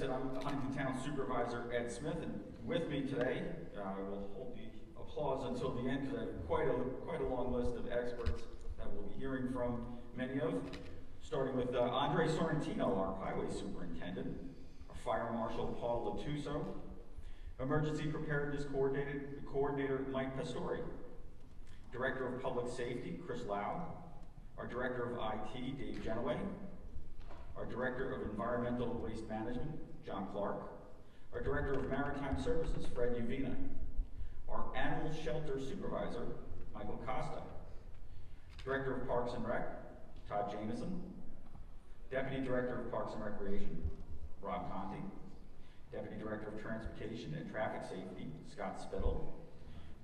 said, I'm the Huntington Town Supervisor Ed Smith, and with me today, I will hold the applause until the end because I have quite a long list of experts that we'll be hearing from many of, starting with Andre Sorrentino, our Highway Superintendent, our Fire Marshal Paul Lattuso, Emergency Preparedness Coordinator Mike Pastore, Director of Public Safety Chris Lau, our Director of IT Dave Genoway, our Director of Environmental Waste Management John Clark, our Director of Maritime Services Fred Uvina, our Animal Shelter Supervisor Michael Costa, Director of Parks and Rec Todd Jameson, Deputy Director of Parks and Recreation Rob Conti, Deputy Director of Transportation and Traffic Safety Scott Spittle,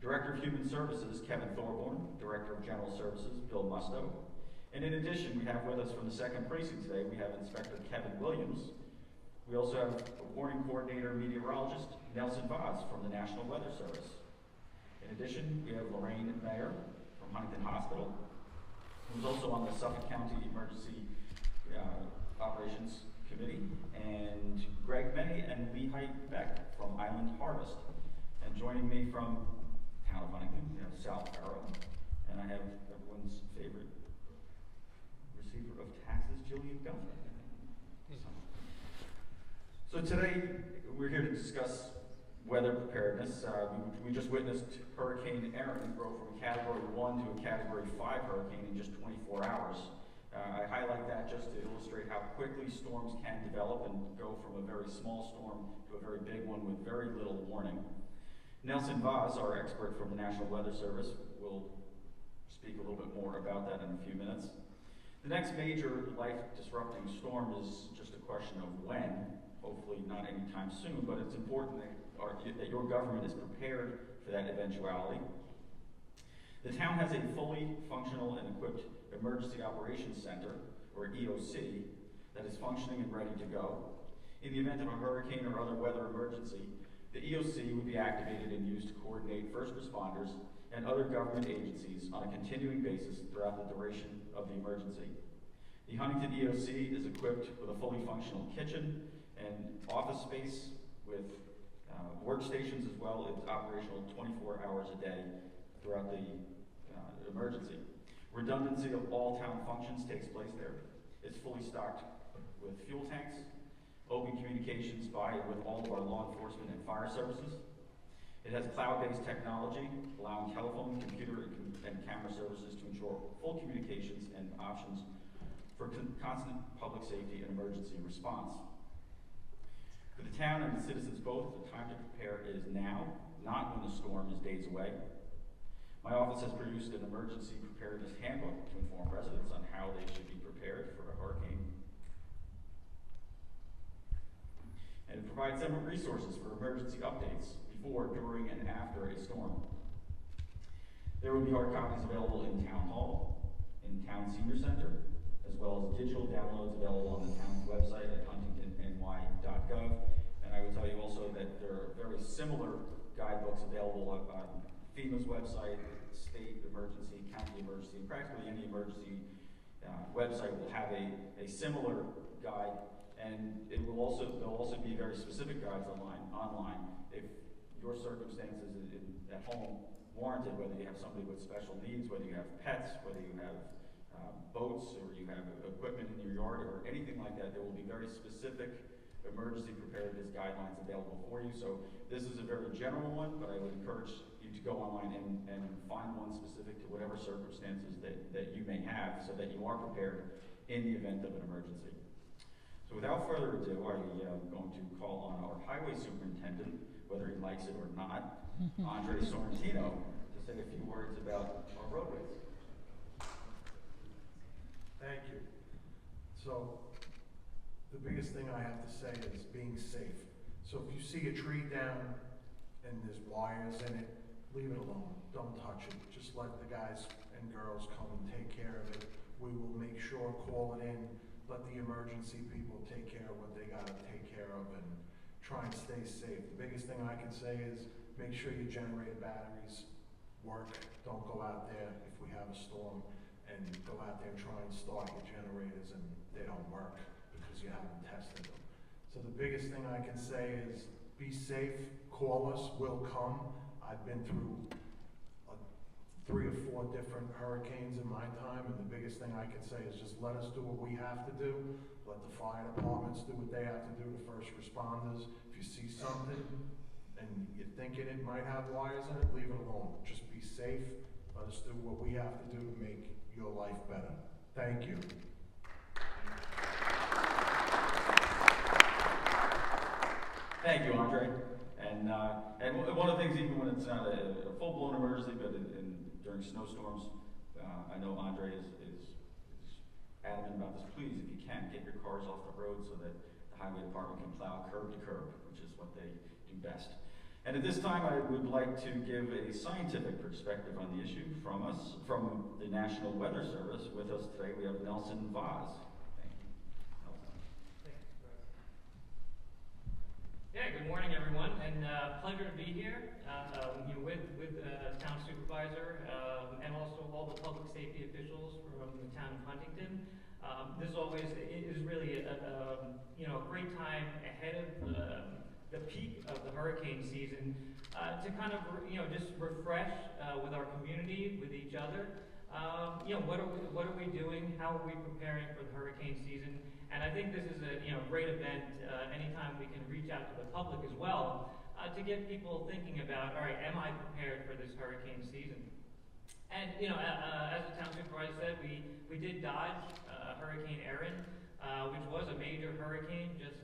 Director of Human Services Kevin Thorborn, Director of General Services Bill Musto, and in addition, we have with us from the 2nd Precinct today, we have Inspector Kevin Williams. We also have Warning Coordinator Meteorologist Nelson Vaz from the National Weather Service. In addition, we have Lorraine Mayer from Huntington Hospital, who's also on the Suffolk County Emergency Operations Committee, and Greg May and Lehigh Beck from Island Harvest. And joining me from Town of Huntington, we have Sal Farrow, and I have everyone's favorite receiver of taxes, Jillian Gunther. So today, we're here to discuss weather preparedness. We just witnessed Hurricane Erin grow from a Category 1 to a Category 5 hurricane in just 24 hours. I highlight that just to illustrate how quickly storms can develop and go from a very small storm to a very big one with very little warning. Nelson Vaz, our expert from the National Weather Service, will speak a little bit more about that in a few minutes. The next major life-disrupting storm is just a question of when, hopefully not anytime soon, but it's important that your government is prepared for that eventuality. The town has a fully functional and equipped Emergency Operations Center, or EOC, that is functioning and ready to go. In the event of a hurricane or other weather emergency, the EOC would be activated and used to coordinate first responders and other government agencies on a continuing basis throughout the duration of the emergency. The Huntington EOC is equipped with a fully functional kitchen and office space with workstations as well. It's operational 24 hours a day throughout the emergency. Redundancy of all town functions takes place there. It's fully stocked with fuel tanks, open communications by and with all of our law enforcement and fire services. It has cloud-based technology, allowing telephone, computer, and camera services to ensure full communications and options for constant public safety and emergency response. For the town and the citizens both, the time to prepare is now, not when the storm is days away. My office has produced an emergency preparedness handbook to inform residents on how they should be prepared for a hurricane. And it provides several resources for emergency updates before, during, and after a storm. There will be hard copies available in Town Hall, in Town Senior Center, as well as digital downloads available on the town's website at huntingtonny.gov. And I will tell you also that there are very similar guidebooks available on FEMA's website, state emergency, county emergency, and practically any emergency website will have a similar guide, and there'll also be very specific guides online if your circumstances at home warranted, whether you have somebody with special needs, whether you have pets, whether you have boats, or you have equipment in your yard, or anything like that. There will be very specific emergency preparedness guidelines available for you. So this is a very general one, but I would encourage you to go online and find one specific to whatever circumstances that you may have so that you are prepared in the event of an emergency. So without further ado, I'm going to call on our highway superintendent, whether he likes it or not, Andre Sorrentino, to say a few words about our roadways. Thank you. So the biggest thing I have to say is being safe. So if you see a tree down and there's wires in it, leave it alone. Don't touch it. Just let the guys and girls come and take care of it. We will make sure, call it in, let the emergency people take care of what they gotta take care of, and try and stay safe. The biggest thing I can say is make sure your generator batteries work. Don't go out there if we have a storm and go out there and try and start your generators and they don't work because you haven't tested them. So the biggest thing I can say is be safe, call us, we'll come. I've been through 3 or 4 different hurricanes in my time, and the biggest thing I can say is just let us do what we have to do. Let the fire departments do what they have to do, the first responders. If you see something and you're thinking it might have wires in it, leave it alone. Just be safe. Let us do what we have to do to make your life better. Thank you. Thank you, Andre. And one of the things, even when it's not a full-blown emergency, but during snowstorms, I know Andre is adamant about this. Please, if you can, get your cars off the road so that the highway department can plow curb to curb, which is what they do best. And at this time, I would like to give a scientific perspective on the issue from the National Weather Service. With us today, we have Nelson Vaz. Thank you. Nelson. Thanks, Brett. Yeah, good morning, everyone, and pleasure to be here with Town Supervisor and also all the public safety officials from the Town of Huntington. This always is really a great time ahead of the peak of the hurricane season to kind of just refresh with our community, with each other. What are we doing? How are we preparing for the hurricane season? And I think this is a great event. Anytime we can reach out to the public as well to get people thinking about, all right, am I prepared for this hurricane season? And as the town supervisor said, we did dodge Hurricane Erin, which was a major hurricane, just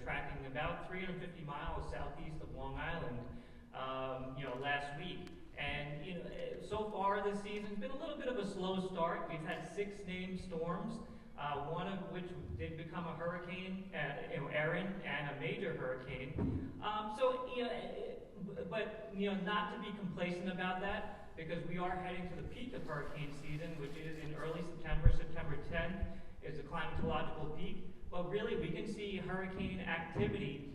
tracking about 350 miles southeast of Long Island, last week. And so far this season's been a little bit of a slow start. We've had 6 named storms, one of which did become a hurricane, Erin, and a major hurricane. But not to be complacent about that, because we are heading to the peak of hurricane season, which is in early September. September 10th is the climatological peak. But really, we can see hurricane activity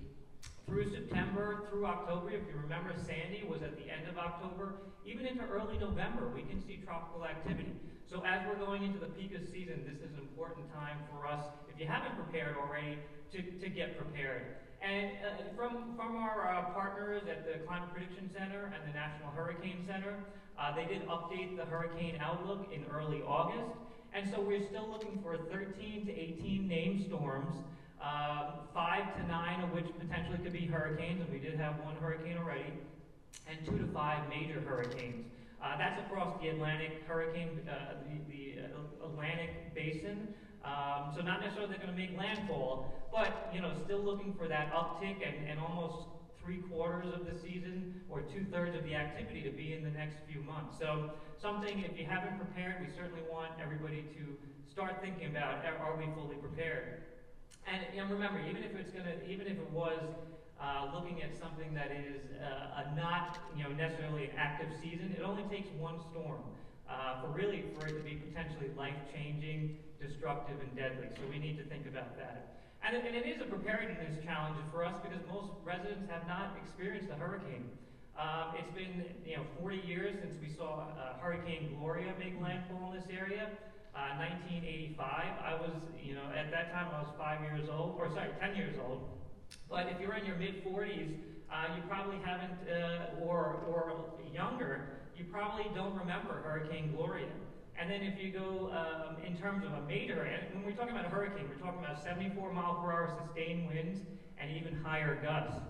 through September, through October. If you remember, Sandy was at the end of October. Even into early November, we can see tropical activity. So as we're going into the peak of season, this is an important time for us, if you haven't prepared already, to get prepared. And from our partners at the Climate Prediction Center and the National Hurricane Center, they did update the hurricane outlook in early August. And so we're still looking for 13 to 18 named storms, 5 to 9 of which potentially could be hurricanes, and we did have 1 hurricane already, and 2 to 5 major hurricanes. That's across the Atlantic the Atlantic basin. So not necessarily they're going to make landfall, but still looking for that uptick and almost 3/4 of the season or 2/3 of the activity to be in the next few months. So something, if you haven't prepared, we certainly want everybody to start thinking about, are we fully prepared? And remember, even if it was looking at something that is not necessarily an active season, it only takes 1 storm for it to be potentially life-changing, destructive, and deadly. So we need to think about that. And it is a preparedness challenge for us because most residents have not experienced a hurricane. It's been 40 years since we saw Hurricane Gloria make landfall in this area. 1985. I was at that time I was 10 years old. But if you're in your mid-40s, you probably haven't, or younger, you probably don't remember Hurricane Gloria. And then if you go in terms of a major, and when we're talking about a hurricane, we're talking about 74-mile-per-hour sustained winds and even higher gusts.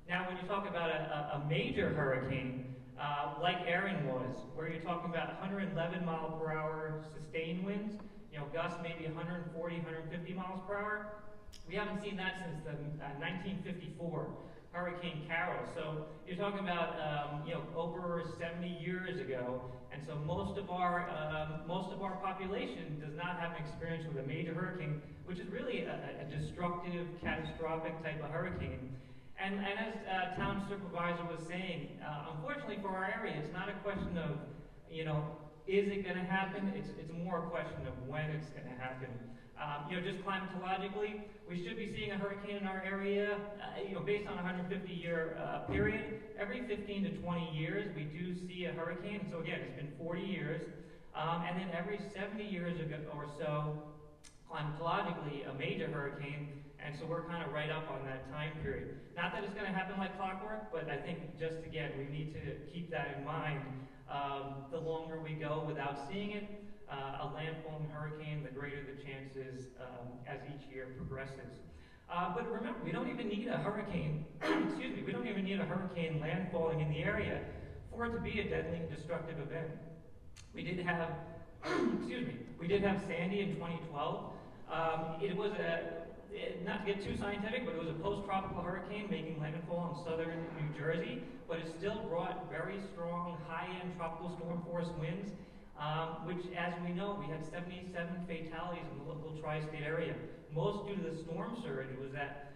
Now, when you talk about a major hurricane, like Erin was, where you're talking about 111-mile-per-hour sustained winds, gusts maybe 140, 150 miles per hour, we haven't seen that since the 1954 Hurricane Carol. So you're talking about over 70 years ago, and so most of our population does not have an experience with a major hurricane, which is really a destructive, catastrophic type of hurricane. And as town supervisor was saying, unfortunately for our area, it's not a question of is it going to happen? It's more a question of when it's going to happen. Just climatologically, we should be seeing a hurricane in our area, based on a 150-year period. Every 15 to 20 years, we do see a hurricane. So again, it's been 40 years. And then every 70 years or so, climatologically a major hurricane, and so we're kind of right up on that time period. Not that it's going to happen like clockwork, but I think just again, we need to keep that in mind. The longer we go without seeing it, a landfalling hurricane, the greater the chances as each year progresses. But remember, we don't even need a hurricane, excuse me, we don't even need a hurricane landfalling in the area for it to be a deadly and destructive event. We did have, excuse me, we did have Sandy in 2012. It was not to get too scientific, but it was a post-tropical hurricane making landfall in southern New Jersey, but it still brought very strong high-end tropical storm force winds, which, as we know, we had 77 fatalities in the local tri-state area. Most due to the storm surge was that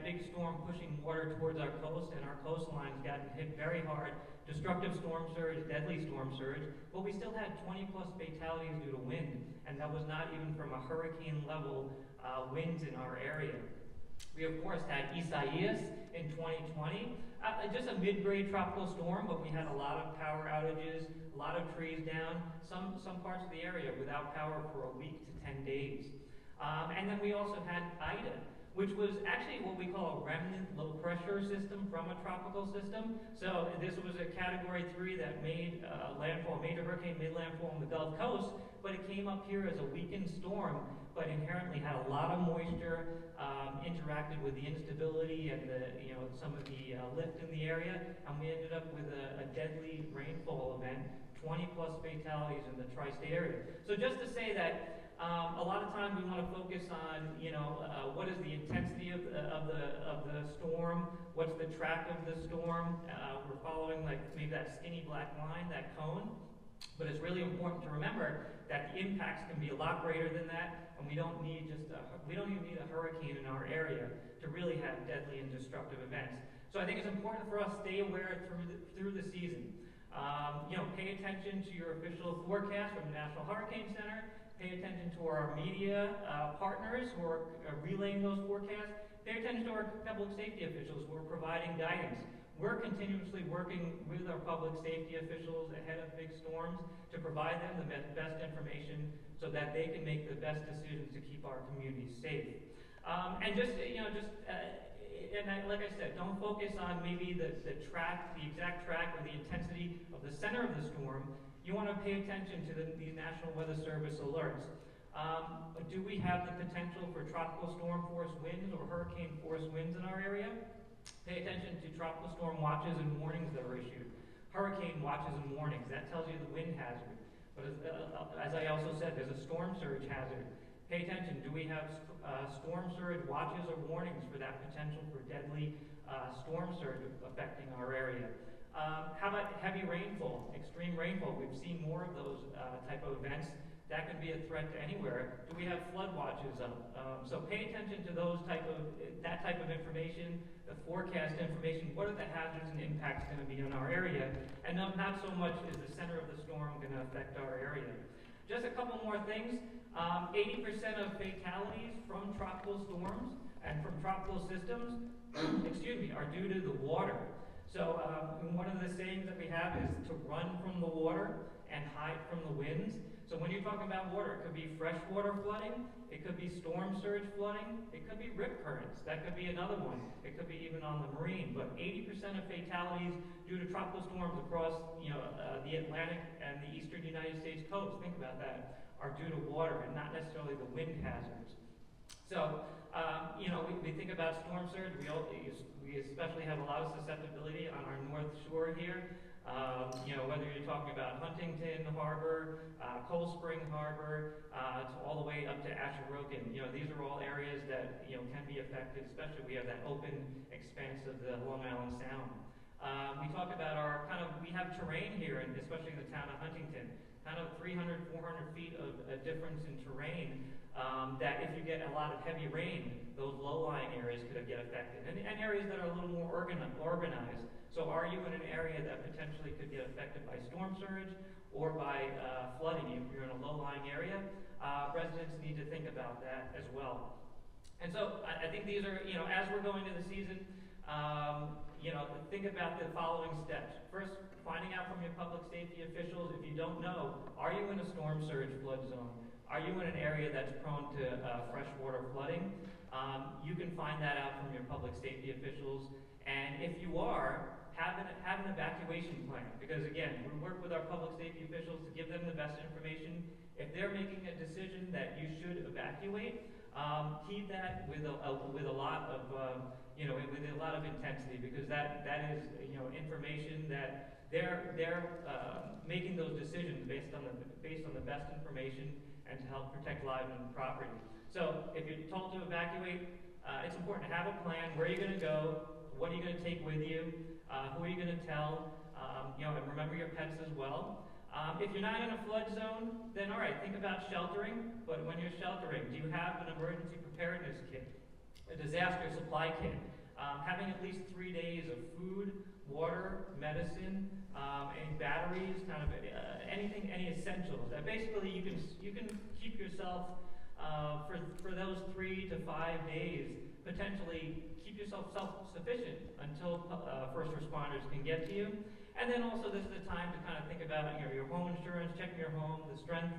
big storm pushing water towards our coast, and our coastlines got hit very hard. Destructive storm surge, deadly storm surge, but we still had 20+ fatalities due to wind, and that was not even from a hurricane level winds in our area. We of course had Isaias in 2020, just a mid-grade tropical storm, but we had a lot of power outages, a lot of trees down, some parts of the area without power for a week to 10 days. And then we also had Ida, which was actually what we call a remnant low-pressure system from a tropical system. So this was a Category 3 that made landfall, major hurricane made landfall on the Gulf Coast, but it came up here as a weakened storm, but inherently had a lot of moisture, interacted with the instability and some of the lift in the area, and we ended up with a deadly rainfall event, 20+ fatalities in the tri-state area. So just to say that a lot of times we want to focus on, what is the intensity of the storm, what's the track of the storm. We're following like maybe that skinny black line, that cone. But it's really important to remember that the impacts can be a lot greater than that, and we don't need we don't even need a hurricane in our area to really have deadly and destructive events. So I think it's important for us to stay aware through the season. Pay attention to your official forecast from the National Hurricane Center. Pay attention to our media partners who are relaying those forecasts. Pay attention to our public safety officials who are providing guidance. We're continuously working with our public safety officials ahead of big storms to provide them the best information so that they can make the best decisions to keep our communities safe. Like I said, don't focus on maybe the exact track or the intensity of the center of the storm. You want to pay attention to the National Weather Service alerts. Do we have the potential for tropical storm force winds or hurricane force winds in our area? Pay attention to tropical storm watches and warnings that are issued. Hurricane watches and warnings, that tells you the wind hazard. But as I also said, there's a storm surge hazard. Pay attention, do we have storm surge watches or warnings for that potential for deadly storm surge affecting our area? How about heavy rainfall, extreme rainfall? We've seen more of those type of events. That could be a threat to anywhere. Do we have flood watches up? So pay attention to that type of information, the forecast information. What are the hazards and impacts going to be in our area? And not so much is the center of the storm going to affect our area. Just a couple more things. 80% of fatalities from tropical storms and from tropical systems, are due to the water. So one of the sayings that we have is to run from the water and hide from the winds. So when you're talking about water, it could be freshwater flooding, it could be storm surge flooding, it could be rip currents. That could be another one. It could be even on the marine. But 80% of fatalities due to tropical storms across the Atlantic and the eastern United States coast, think about that, are due to water and not necessarily the wind hazards. So we think about storm surge. We especially have a lot of susceptibility on our north shore here. Whether you're talking about Huntington Harbor, Cold Spring Harbor, to all the way up to Asheroken. These are all areas that can be affected, especially we have that open expanse of the Long Island Sound. We talk about we have terrain here, and especially in the town of Huntington, kind of 300, 400 feet of a difference in terrain, that if you get a lot of heavy rain, those low-lying areas could get affected, and areas that are a little more organized. So are you in an area that potentially could get affected by storm surge or by flooding? If you're in a low-lying area, residents need to think about that as well. And so I think these are, as we're going to the season, think about the following steps. First, finding out from your public safety officials, if you don't know, are you in a storm surge flood zone? are you in an area that's prone to freshwater flooding? You can find that out from your public safety officials, and if you are, have an evacuation plan, because again, we work with our public safety officials to give them the best information. If they're making a decision that you should evacuate, heed that with a lot of with a lot of intensity, because that is information that they're making those decisions based on the best information and to help protect lives and property. So if you're told to evacuate, it's important to have a plan. Where are you going to go? What are you going to take with you? Who are you going to tell? And remember your pets as well. If you're not in a flood zone, then all right, think about sheltering. But when you're sheltering, do you have an emergency preparedness kit, a disaster supply kit, having at least 3 days of food, water, medicine, any batteries, kind of anything, any essentials. Basically, you can keep yourself for those 3 to 5 days, potentially keep yourself self-sufficient until first responders can get to you. And then also this is the time to kind of think about your home insurance, checking your home, the strength.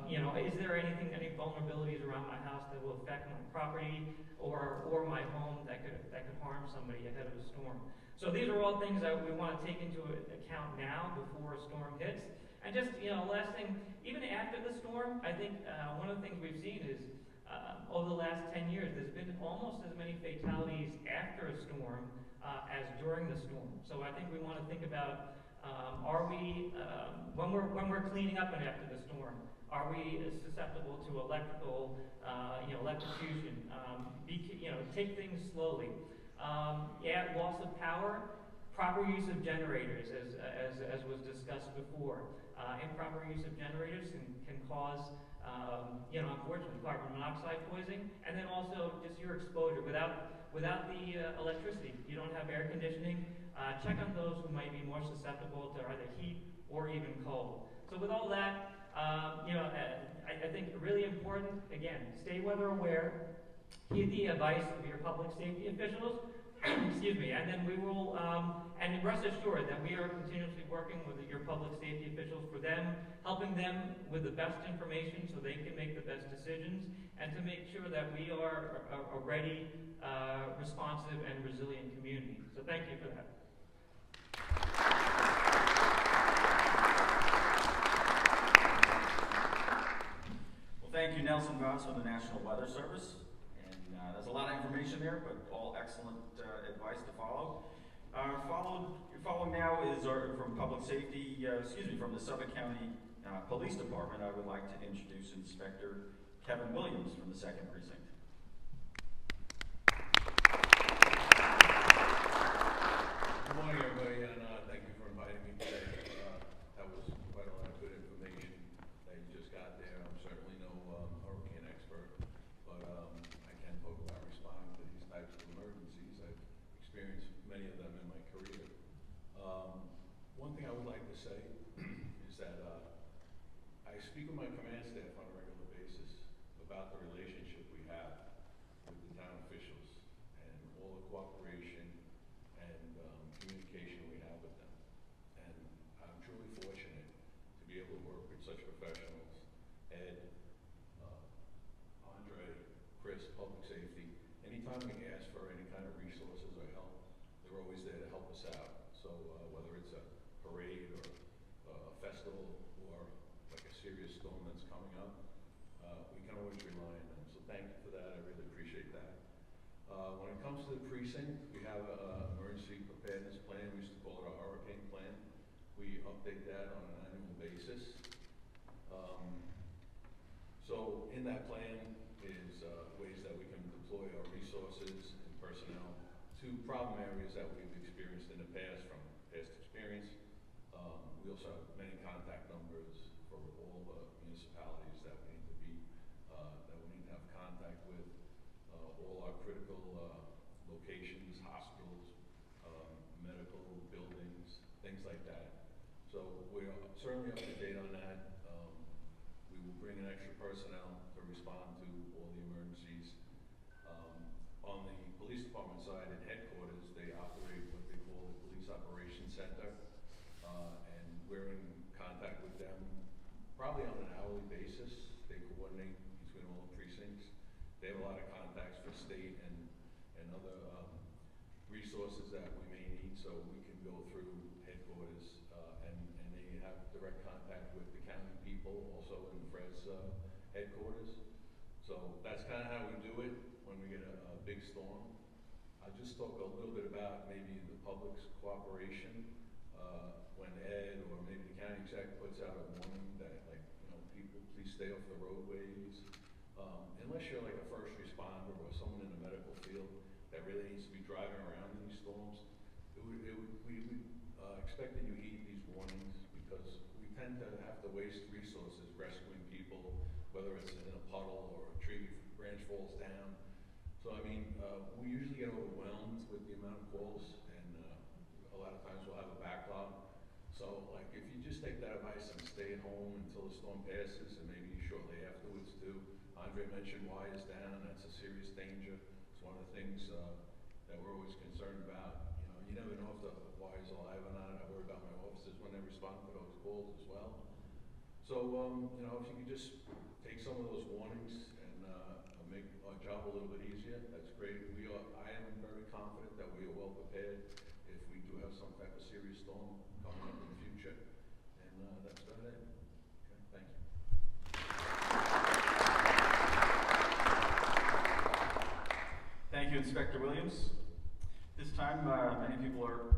Is there any vulnerabilities around my house that will affect my property or my home that could harm somebody ahead of a storm? So these are all things that we want to take into account now before a storm hits. And just last thing, even after the storm, I think one of the things we've seen is over the last 10 years, there's been almost as many fatalities after a storm as during the storm. So I think we want to think about, are we, when we're cleaning up and after the storm, are we susceptible to electrical, electrocution? Take things slowly. Loss of power, proper use of generators, as was discussed before. Improper use of generators can cause, unfortunately, carbon monoxide poisoning, and then also just your exposure. Without the electricity, you don't have air conditioning. Check on those who might be more susceptible to either heat or even cold. So with all that, I think really important, again, stay weather aware, heed the advice of your public safety officials, excuse me, and then we will, and rest assured that we are continuously working with your public safety officials for them, helping them with the best information so they can make the best decisions, and to make sure that we are a ready, responsive, and resilient community. So thank you for that. Well, thank you, Nelson Voss from the National Weather Service. And there's a lot of information there, but all excellent advice to follow. Following now is from public safety, from the Suffolk County Police Department. I would like to introduce Inspector Kevin Williams from the 2nd Precinct. Good morning, everybody, and thank you for inviting me today. That was quite a lot of good information that you just got there. I'm certainly no hurricane expert, but I can talk about responding to these types of emergencies. I've experienced many of them in my career. One thing I would like to say is that I speak with my command staff on a regular basis about the relationship we have with the town officials and all the cooperation and communication we have with them. And I'm truly fortunate to be able to work with such professionals. Ed, Andre, Chris, public safety. Anytime we ask for any kind of resources or help, they're always there to help us out. So whether it's a parade or a festival or like a serious storm that's coming up, we can always rely on them. So thank you for that. I really appreciate that. When it comes to the precinct, we have an emergency preparedness plan. We used to call it a hurricane plan. We update that on an annual basis. So in that plan is ways that we can deploy our resources and personnel to problem areas that we've experienced in the past from past experience. We also have many contact numbers for all the municipalities that we need to have contact with. All our critical locations, hospitals, medical buildings, things like that. So we're certainly up to date on that. We will bring in extra personnel to respond to all the emergencies. On the police department side at headquarters, they operate what they call the Police Operations Center, and we're in contact with them probably on an hourly basis. They coordinate between all the precincts. They have a lot of contacts for state and other resources that we may need, so we can go through headquarters, and they have direct contact with the county people, also in Fred's headquarters. So that's kind of how we do it when we get a big storm. I'll just talk a little bit about maybe the public's cooperation when Ed or maybe the county exec puts out a warning that, like, you know, people please stay off the roadways. Unless you're like a first responder or someone in the medical field that really needs to be driving around in these storms, we expect that you heed these warnings, because we tend to have to waste resources rescuing people, whether it's in a puddle or a tree branch falls down. So I mean, we usually get overwhelmed with the amount of calls, and a lot of times we'll have a backlog. So like, if you just take that advice and stay at home until the storm passes, and maybe shortly afterwards too. Andre mentioned wires down, that's a serious danger. It's one of the things that we're always concerned about. You know, you never know if the wires are live or not. I worry about my officers when they respond to those calls as well. So, you know, if you could just take some of those warnings and make our job a little bit easier, that's great. I am very confident that we are well prepared if we do have some type of serious storm coming up in the future. And that's about it. Okay, thank you. Thank you, Inspector Williams. This time, many people are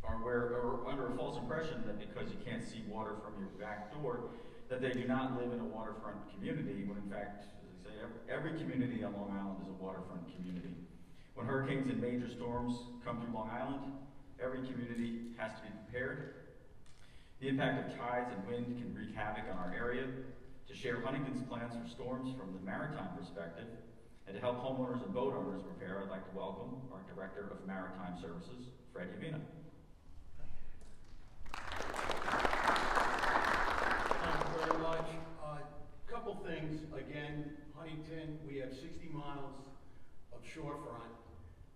under a false impression that because you can't see water from your back door, that they do not live in a waterfront community, when in fact, as I say, every community on Long Island is a waterfront community. When hurricanes and major storms come through Long Island, every community has to be prepared. The impact of tides and wind can wreak havoc on our area. To share Huntington's plans for storms from the maritime perspective, and to help homeowners and boat owners prepare, I'd like to welcome our Director of Maritime Services, Fred Uvina. Thank you very much. Couple things. Again, Huntington, we have 60 miles of shorefront,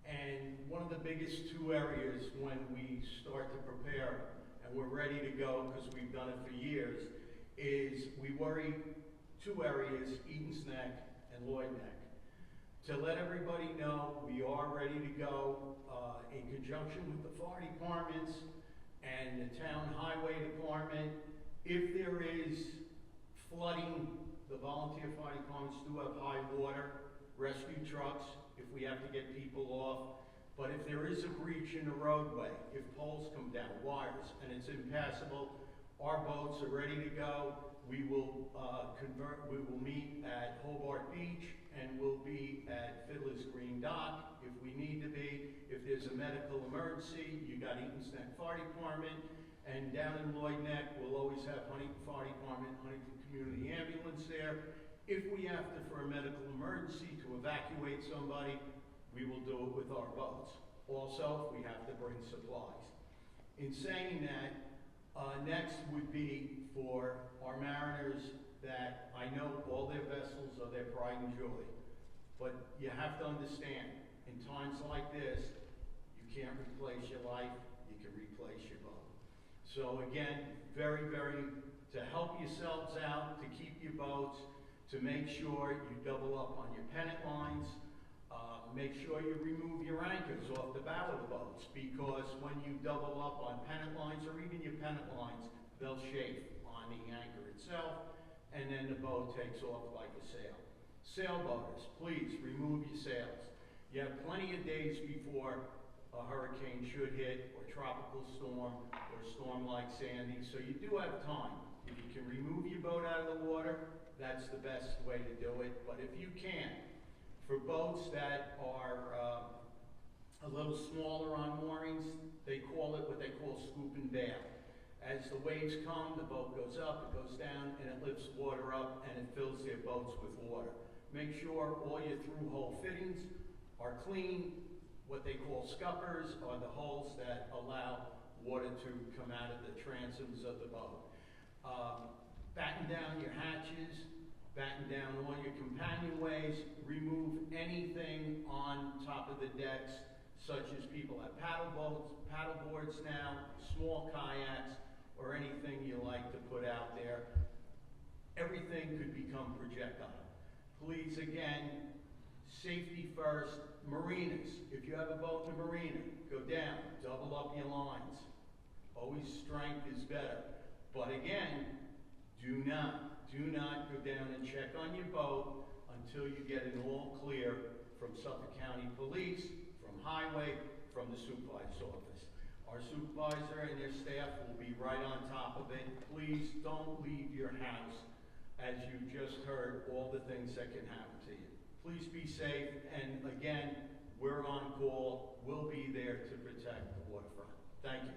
and one of the biggest two areas when we start to prepare, and we're ready to go because we've done it for years, is we worry two areas, Eaton's Neck and Lloyd Neck. To let everybody know, we are ready to go in conjunction with the fire departments and the town highway department. If there is flooding, the volunteer fire departments do have high water rescue trucks if we have to get people off. But if there is a breach in the roadway, if poles come down, wires, and it's impassable, our boats are ready to go. We will we will meet at Hobart Beach, and we'll be at Fiddler's Green Dock if we need to be. If there's a medical emergency, you got Eaton's Neck Fire Department, and down in Lloyd Neck, we'll always have Huntington Fire Department, Huntington Community Ambulance there. If we have to, for a medical emergency, to evacuate somebody, we will do it with our boats. Also, if we have to bring supplies. In saying that, next would be for our mariners that I know all their vessels are their pride and joy. But you have to understand, in times like this, you can't replace your life, you can replace your boat. So again, very, to help yourselves out, to keep your boats, to make sure you double up on your pennant lines, make sure you remove your anchors off the bow of the boats, because when you double up on pennant lines, or even your pennant lines, they'll chafe on the anchor itself, and then the boat takes off like a sail. Sailboaters, please remove your sails. You have plenty of days before a hurricane should hit, or tropical storm, or a storm like Sandy, so you do have time. If you can remove your boat out of the water, that's the best way to do it. But if you can't, for boats that are a little smaller on moorings, they call it what they call scoop and bail. As the waves come, the boat goes up, it goes down, and it lifts water up, and it fills their boats with water. Make sure all your through-hole fittings are clean. What they call scuppers are the holes that allow water to come out of the transoms of the boat. Batten down your hatches, batten down all your companionways, remove anything on top of the decks, such as people have paddle boards now, small kayaks, or anything you like to put out there. everything could become projectile. Please, again, safety first. Marinas, if you have a boat in a marina, go down, double up your lines. Always strength is better. But again, do not go down and check on your boat until you get an all clear from Suffolk County Police, from Highway, from the supervisor's office. Our supervisor and their staff will be right on top of it. Please don't leave your house, as you've just heard, all the things that can happen to you. Please be safe, and again, we're on call. We'll be there to protect the waterfront. Thank you.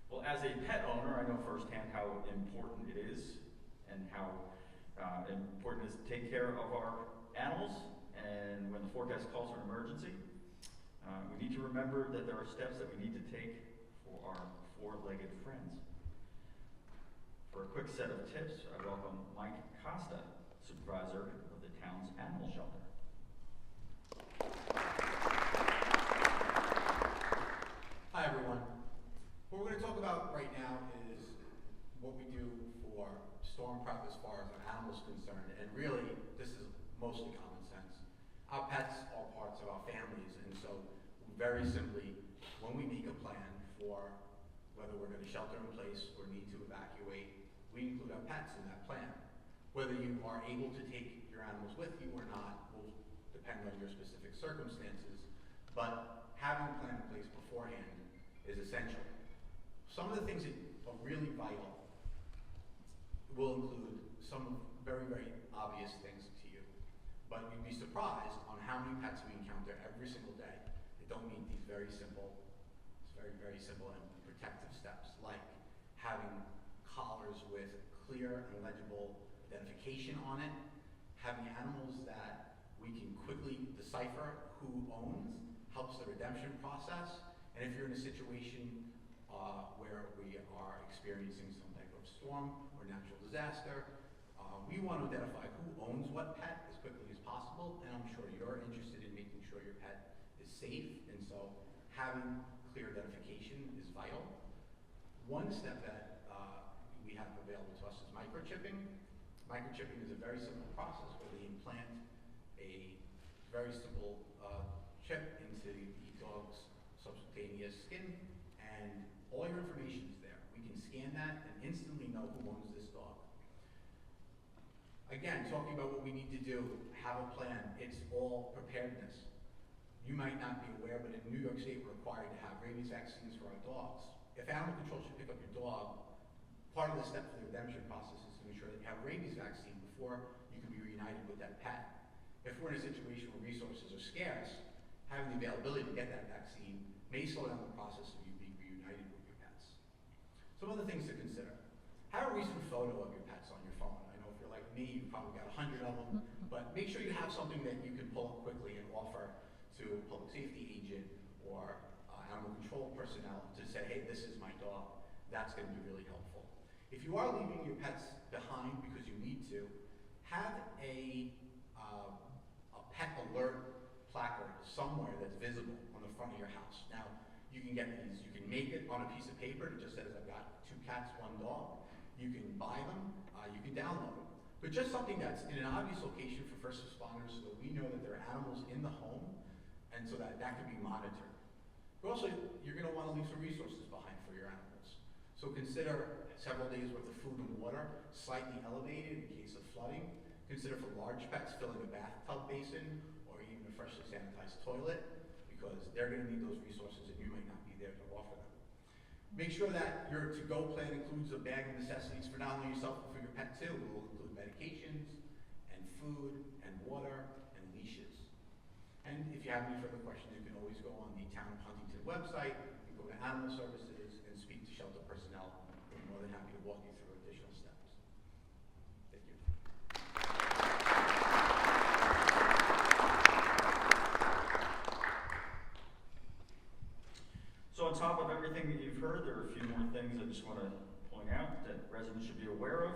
Well, as a pet owner, I know firsthand how important it is and how important it is to take care of our animals. And when the forecast calls for an emergency, we need to remember that there are steps that we need to take for our four-legged friends. For a quick set of tips, I welcome Mike Costa, supervisor of the town's animal shelter. Hi everyone. What we're going to talk about right now is what we do for storm prep as far as our animals concerned, and really this is mostly common sense. Our pets are parts of our families, and so very simply, when we make a plan for whether we're going to shelter in place or need to evacuate, we include our pets in that plan. Whether you are able to take your animals with you or not will depend on your specific circumstances, but having a plan in place beforehand is essential. Some of the things that are really vital will include some very, very obvious things to you, but you'd be surprised on how many pets we encounter every single day that don't meet these very simple and protective steps, like having collars with clear and legible identification on it, having animals that we can quickly decipher who owns, helps the redemption process, and if you're in a situation where we are experiencing some type of storm or natural disaster, we want to identify who owns what pet as quickly as possible, and I'm sure you're interested in making sure your pet is safe, and so having clear identification is vital. One step that we have available to us is microchipping. Microchipping is a very simple process where they implant a very simple chip into the dog's subcutaneous skin, and all your information is there. We can scan that and instantly know who owns this dog. Again, talking about what we need to do, have a plan. It's all preparedness. You might not be aware, but in New York State, we're required to have rabies vaccines for our dogs. If animal control should pick up your dog, part of the step for the redemption process is to ensure that you have a rabies vaccine before you can be reunited with that pet. If we're in a situation where resources are scarce, having the availability to get that vaccine may slow down the process of you being reunited with your pets. Some other things to consider. Have a recent photo of your pets on your phone. I know if you're like me, you've probably got 100 of them, but make sure you have something that you can pull up quickly and offer to a public safety agent or animal control personnel to say, hey, this is my dog. That's going to be really helpful. If you are leaving your pets behind because you need to, have a pet alert placard somewhere that's visible on the front of your house. Now, you can get these, you can make it on a piece of paper that just says, I've got 2 cats, 1 dog. You can buy them, you can download them. But just something that's in an obvious location for first responders so that we know that there are animals in the home, and so that can be monitored. But also, you're going to want to leave some resources behind for your animals. So consider several days worth of food and water, slightly elevated in case of flooding. Consider for large pets filling a bathtub basin or even a freshly sanitized toilet, because they're going to need those resources and you might not be there to offer them. Make sure that your to-go plan includes a bag of necessities for not only yourself but for your pet too. It will include medications and food and water and leashes. And if you have any further questions, you can always go on the Town of Huntington website and go to Animal Services and speak to shelter personnel. We're more than happy to walk you through additional steps. Thank you. So on top of everything that you've heard, there are a few more things I just want to point out that residents should be aware of.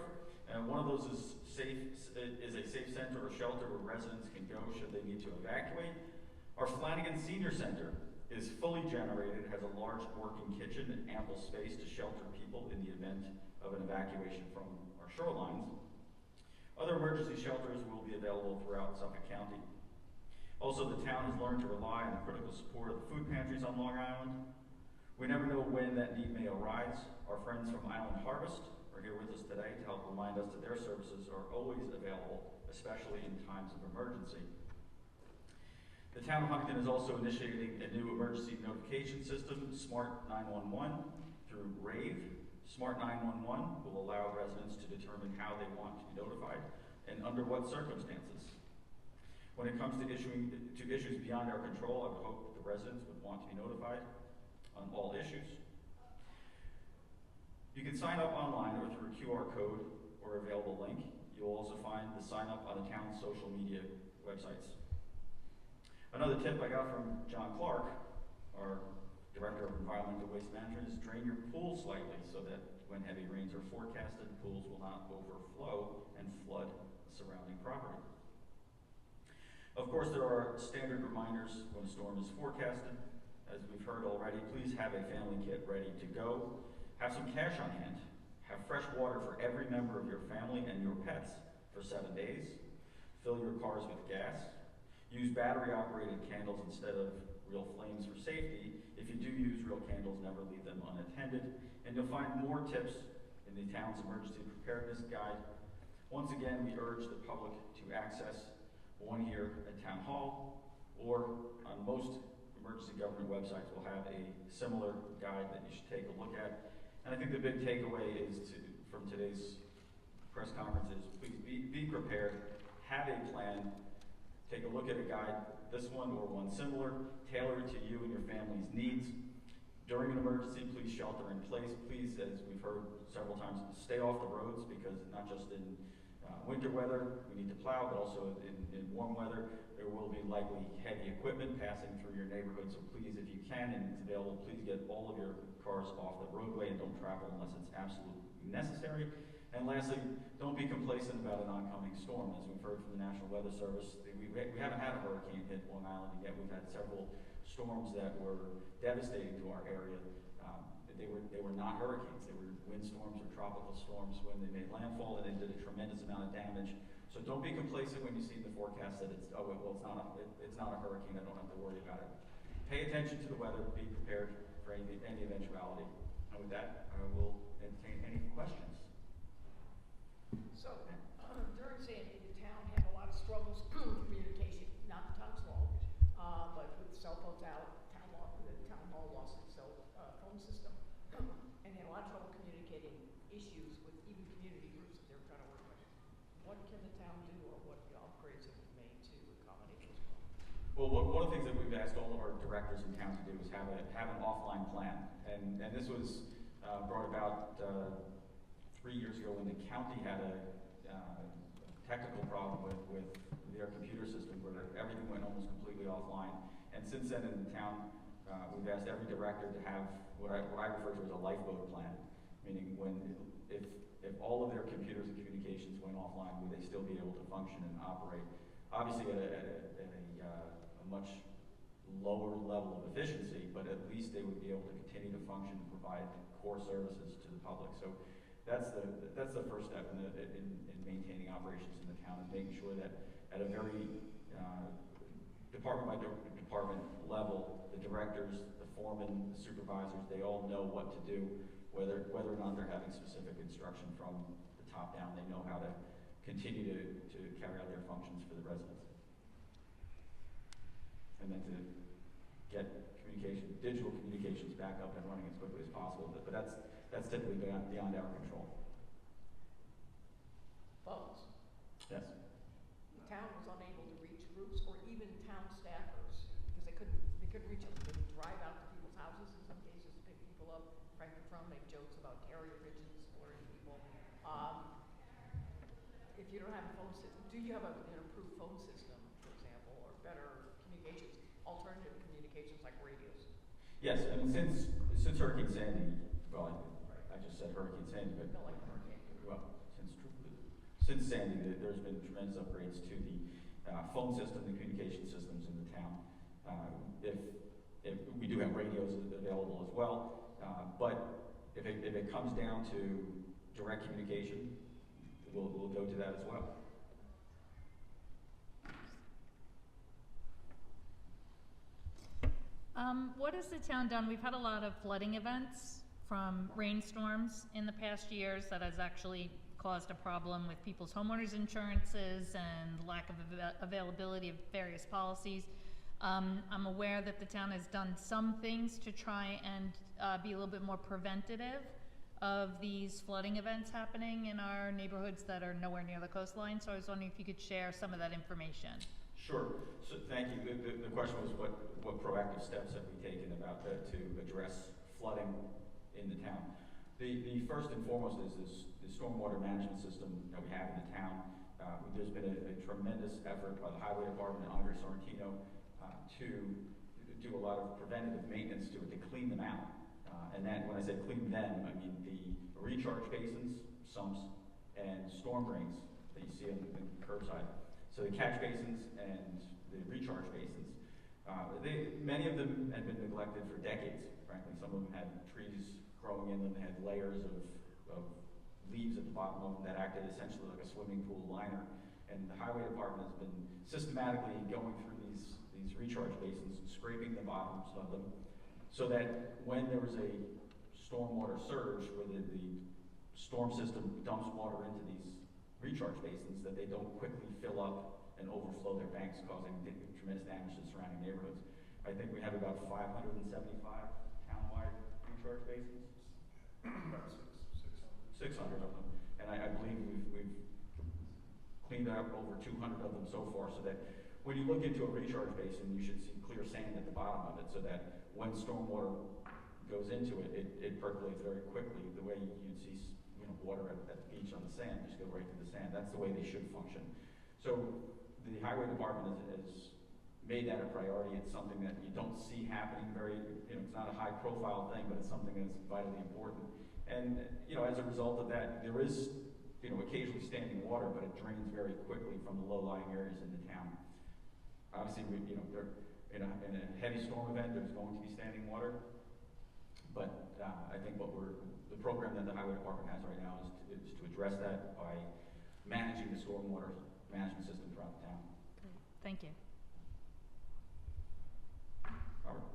And one of those is a safe center or shelter where residents can go should they need to evacuate. Our Flanagan Senior Center It is fully generated, has a large working kitchen and ample space to shelter people in the event of an evacuation from our shorelines. Other emergency shelters will be available throughout Suffolk County. Also, the town has learned to rely on the critical support of the food pantries on Long Island. We never know when that need may arise. Our friends from Island Harvest are here with us today to help remind us that their services are always available, especially in times of emergency. The Town of Huntington is also initiating a new emergency notification system, Smart 911, through RAVE. Smart 911 will allow residents to determine how they want to be notified and under what circumstances. When it comes to issues beyond our control, I would hope the residents would want to be notified on all issues. You can sign up online or through a QR code or available link. You'll also find the sign up on the town's social media websites. Another tip I got from John Clark, our Director of Environmental Waste Management, is drain your pool slightly so that when heavy rains are forecasted, pools will not overflow and flood the surrounding property. Of course, there are standard reminders when a storm is forecasted. As we've heard already, please have a family kit ready to go. Have some cash on hand. Have fresh water for every member of your family and your pets for 7 days. Fill your cars with gas. Use battery-operated candles instead of real flames for safety. If you do use real candles, never leave them unattended. And you'll find more tips in the town's emergency preparedness guide. Once again, we urge the public to access one here at Town Hall, or on most emergency government websites will have a similar guide that you should take a look at. And I think the big takeaway from today's press conference is please be prepared, have a plan, take a look at a guide, this one or one similar, tailor it to you and your family's needs. During an emergency, please shelter in place. Please, as we've heard several times, stay off the roads, because not just in winter weather, we need to plow, but also in warm weather, there will be likely heavy equipment passing through your neighborhood. So please, if you can and it's available, please get all of your cars off the roadway and don't travel unless it's absolutely necessary. And lastly, don't be complacent about an oncoming storm. As we've heard from the National Weather Service, we haven't had a hurricane hit Long Island yet. We've had several storms that were devastating to our area. They were not hurricanes. They were windstorms or tropical storms when they made landfall, and they did a tremendous amount of damage. So don't be complacent when you see in the forecast that it's not a hurricane. I don't have to worry about it. Pay attention to the weather. Be prepared for any eventuality. And with that, I will entertain any questions. So, during Sandy, the town had a lot of struggles with communication, not the town's fault, but with cell phones out, the town hall lost its phone system, and they had a lot of trouble communicating issues with even community groups that they were trying to work with. What can the town do, or what upgrades have been made to accommodate those problems? Well, one of the things that we've asked all of our directors in town to do is have an offline plan, and this was brought about 3 years ago when the county had a technical problem with their computer system where everything went almost completely offline. And since then in the town, we've asked every director to have what I refer to as a lifeboat plan, meaning if all of their computers and communications went offline, would they still be able to function and operate? Obviously at a much lower level of efficiency, but at least they would be able to continue to function and provide core services to the public. So that's the first step in maintaining operations in the town, and making sure that at a very department by department level, the directors, the foremen, the supervisors, they all know what to do, whether or not they're having specific instruction from the top down. They know how to continue to carry out their functions for the residents. And then to get digital communications back up and running as quickly as possible. But that's typically beyond our control. Phones. Yes. The town was unable to reach groups or even town staffers because they couldn't reach them. They would drive out to people's houses in some cases to pick people up, frankly, from make jokes about carrier pigeons alerting people. If you don't have a phone system, do you have an improved phone system, for example, or better communications, alternative communications like radios? Yes, I mean since Hurricane Sandy, well, I just said Hurricane Sandy, but No, like a hurricane. well, since Sandy, there's been tremendous upgrades to the phone system, the communication systems in the town. We do have radios available as well, but if it comes down to direct communication, we'll go to that as well. What has the town done? We've had a lot of flooding events from rainstorms in the past years that has actually caused a problem with people's homeowners insurances and lack of availability of various policies. I'm aware that the town has done some things to try and be a little bit more preventative of these flooding events happening in our neighborhoods that are nowhere near the coastline. So I was wondering if you could share some of that information. Sure. So thank you. The question was what proactive steps have we taken about that to address flooding in the town? The first and foremost is the stormwater management system that we have in the town. There's been a tremendous effort by the Highway Department and Andre Sorrentino to do a lot of preventative maintenance to it, to clean them out. And then when I say clean them, I mean the recharge basins, sumps, and storm drains that you see on the curbside. So the catch basins and the recharge basins, many of them had been neglected for decades, frankly. Some of them had trees growing in them, they had layers of leaves at the bottom of them that acted essentially like a swimming pool liner. And the Highway Department has been systematically going through these recharge basins, scraping the bottoms of them, so that when there was a stormwater surge where the storm system dumps water into these recharge basins, that they don't quickly fill up and overflow their banks, causing tremendous damage to the surrounding neighborhoods. I think we have about 575 town-wide recharge basins. About 600. 600 of them, and I believe we've cleaned up over 200 of them so far, so that when you look into a recharge basin, you should see clear sand at the bottom of it, so that when stormwater goes into it, it percolates very quickly, the way you'd see water at the beach on the sand, just go right through the sand. That's the way they should function. So the Highway Department has made that a priority. It's something that you don't see happening it's not a high profile thing, but it's something that's vitally important. And, as a result of that, there is, occasionally standing water, but it drains very quickly from the low-lying areas in the town. Obviously, they're in a heavy storm event, there's going to be standing water. But I think the program that the Highway Department has right now is to address that by managing the stormwater management system throughout the town. Great. Thank you. Robert?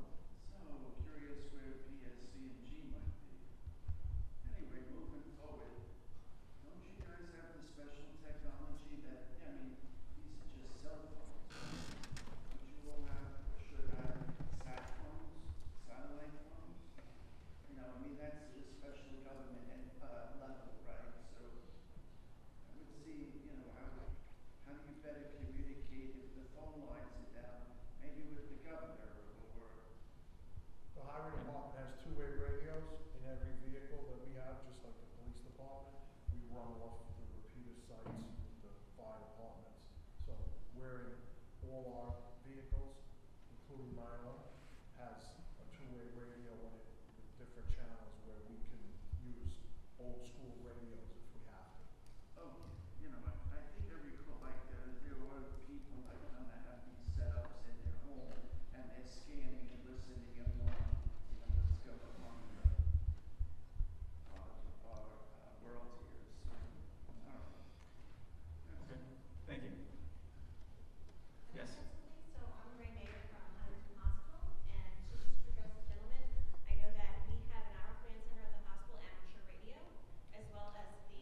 So curious where PSC and G might be. Anyway, moving forward, don't you guys have the special technology that, these are just cell phones. Don't you all have, or should have, sat phones, satellite phones? That's a special government level, right? So I would see, how do you better communicate if the phone lines are down, maybe with the governor or. The Highway Department has two-way radios in every vehicle that we have, just like the police department. We run off the repeater sites with the fire departments. So we're in all our vehicles, including my own, has a two-way radio in it with different channels where we can use old school radios if we have to. Oh, I think I recall, there are people that kind of have these setups in their home, and they're scanning and listening and what's going on in our world here, so, all right. Okay. Thank you. Yes? So I'm Ray Mayer from Huntington Hospital, and to just address the gentleman, I know that we have in our command center at the hospital amateur radio, as well as the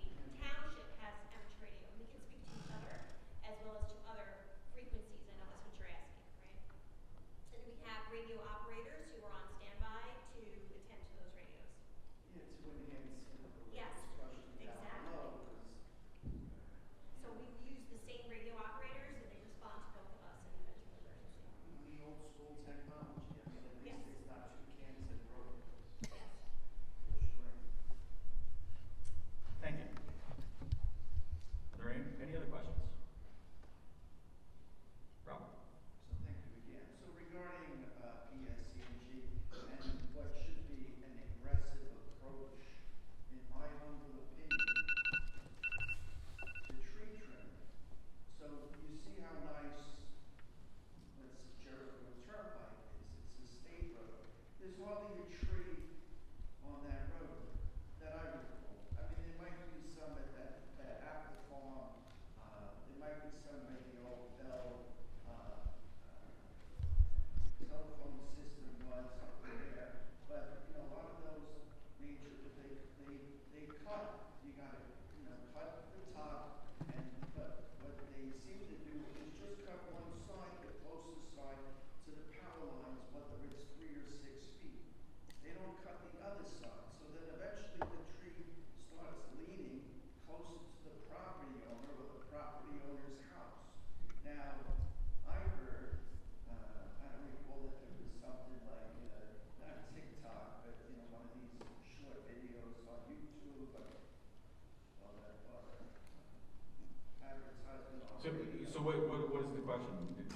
So what is the question? Give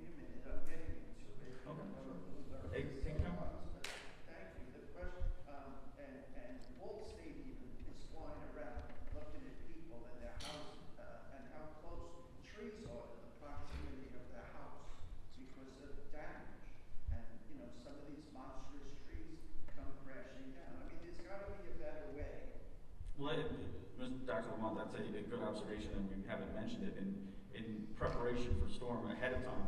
me a minute, I'm getting into it. Okay, sure. Hey, take your time. Thank you. The question, and Wall State even is flying around looking at people in their house, and how close trees are to the proximity of their house because of damage. And, you know, some of these monstrous trees come crashing down. I mean, there's gotta be a better way. Well, Dr. Lamont, that's a good observation, and we haven't mentioned it. In preparation for storm ahead of time,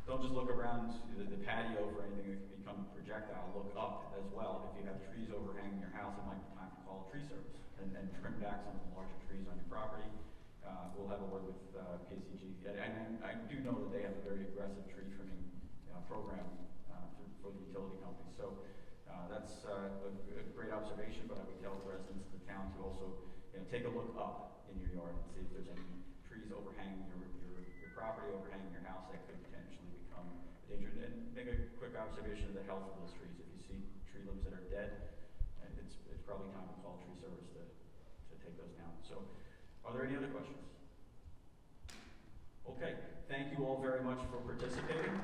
don't just look around the patio for anything that can become a projectile. Look up as well. If you have trees overhanging your house, it might be time to call a tree service and trim back some of the larger trees on your property. We'll have a word with KCG. I do know that they have a very aggressive tree trimming program for the utility companies. So that's a great observation, but I would tell the residents of the town to also take a look up in your yard and see if there's any trees overhanging your property, overhanging your house that could potentially become a danger. And make a quick observation of the health of those trees. If you see tree limbs that are dead, it's probably time to call tree service to take those down. So, are there any other questions? Okay, thank you all very much for participating.